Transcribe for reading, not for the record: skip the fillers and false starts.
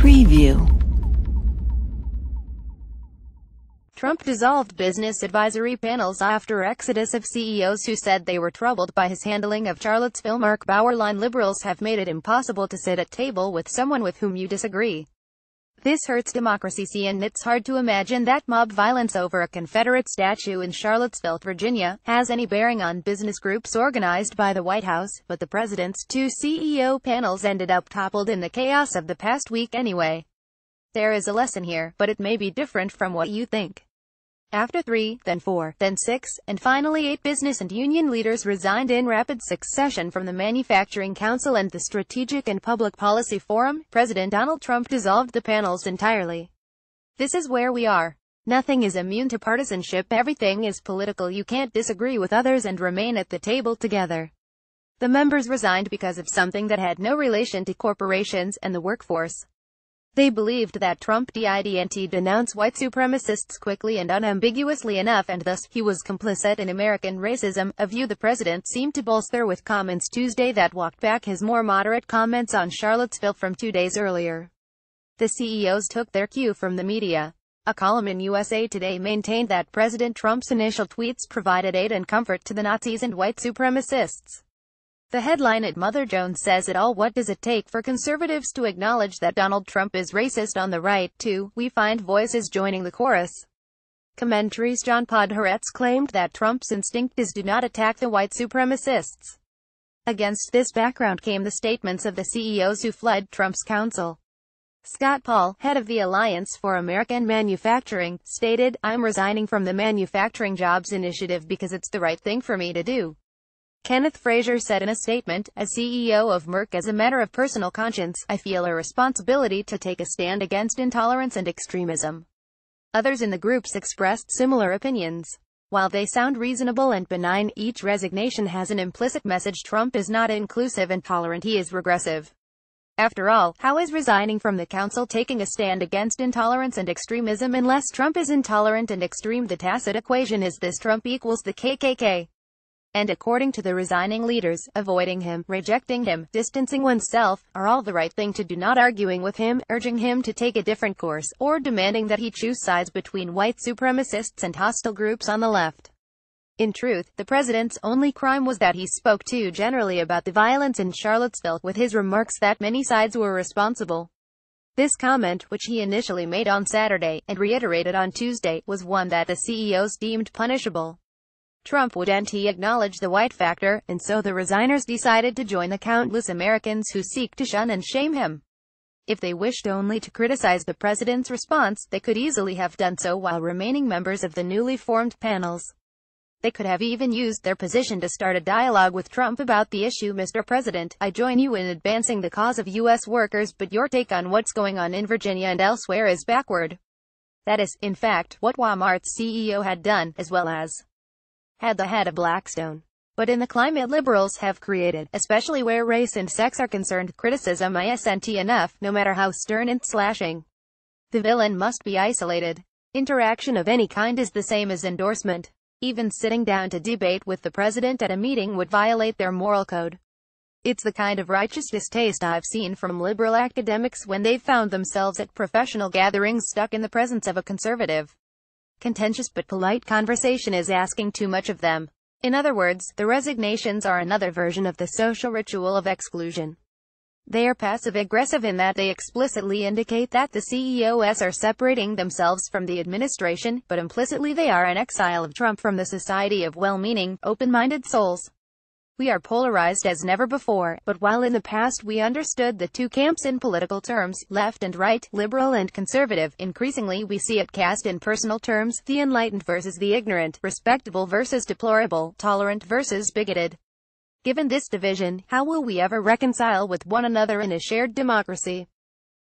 Preview. Trump dissolved business advisory panels after exodus of CEOs who said they were troubled by his handling of Charlottesville. Mark Bauerlein. Liberals have made it impossible to sit at table with someone with whom you disagree. This hurts democracy, and it's hard to imagine that mob violence over a Confederate statue in Charlottesville, Virginia, has any bearing on business groups organized by the White House, but the president's two CEO panels ended up toppled in the chaos of the past week anyway. There is a lesson here, but it may be different from what you think. After 3, then 4, then 6, and finally 8 business and union leaders resigned in rapid succession from the Manufacturing Council and the Strategic and Public Policy Forum, President Donald Trump dissolved the panels entirely. This is where we are. Nothing is immune to partisanship, everything is political. You can't disagree with others and remain at the table together. The members resigned because of something that had no relation to corporations and the workforce. They believed that Trump didn't denounce white supremacists quickly and unambiguously enough, and thus, he was complicit in American racism, a view the president seemed to bolster with comments Tuesday that walked back his more moderate comments on Charlottesville from 2 days earlier. The CEOs took their cue from the media. A column in USA Today maintained that President Trump's initial tweets provided aid and comfort to the Nazis and white supremacists. The headline at Mother Jones says it all. What does it take for conservatives to acknowledge that Donald Trump is racist? On the right, too, we find voices joining the chorus. Commentaries John Podhoretz claimed that Trump's instinct is do not attack the white supremacists. Against this background came the statements of the CEOs who fled Trump's counsel. Scott Paul, head of the Alliance for American Manufacturing, stated, "I'm resigning from the Manufacturing Jobs Initiative because it's the right thing for me to do." Kenneth Frazier said in a statement, as CEO of Merck, as a matter of personal conscience, I feel a responsibility to take a stand against intolerance and extremism. Others in the groups expressed similar opinions. While they sound reasonable and benign, each resignation has an implicit message. Trump is not inclusive and tolerant, he is regressive. After all, how is resigning from the council taking a stand against intolerance and extremism unless Trump is intolerant and extreme? The tacit equation is this: Trump equals the KKK. And according to the resigning leaders, avoiding him, rejecting him, distancing oneself, are all the right thing to do. Not arguing with him, urging him to take a different course, or demanding that he choose sides between white supremacists and hostile groups on the left. In truth, the president's only crime was that he spoke too generally about the violence in Charlottesville, with his remarks that many sides were responsible. This comment, which he initially made on Saturday, and reiterated on Tuesday, was one that the CEOs deemed punishable. Trump wouldn't acknowledge the white factor, and so the resigners decided to join the countless Americans who seek to shun and shame him. If they wished only to criticize the president's response, they could easily have done so while remaining members of the newly formed panels. They could have even used their position to start a dialogue with Trump about the issue. Mr. President, I join you in advancing the cause of U.S. workers, but your take on what's going on in Virginia and elsewhere is backward. That is, in fact, what Walmart's CEO had done, as well as had the head of Blackstone. But in the climate liberals have created, especially where race and sex are concerned, criticism isn't enough, no matter how stern and slashing. The villain must be isolated. Interaction of any kind is the same as endorsement. Even sitting down to debate with the president at a meeting would violate their moral code. It's the kind of righteous distaste I've seen from liberal academics when they've found themselves at professional gatherings stuck in the presence of a conservative. Contentious but polite conversation is asking too much of them. In other words, the resignations are another version of the social ritual of exclusion. They are passive-aggressive in that they explicitly indicate that the CEOs are separating themselves from the administration, but implicitly they are an exile of Trump from the society of well-meaning, open-minded souls. We are polarized as never before, but while in the past we understood the two camps in political terms, left and right, liberal and conservative, increasingly we see it cast in personal terms, the enlightened versus the ignorant, respectable versus deplorable, tolerant versus bigoted. Given this division, how will we ever reconcile with one another in a shared democracy?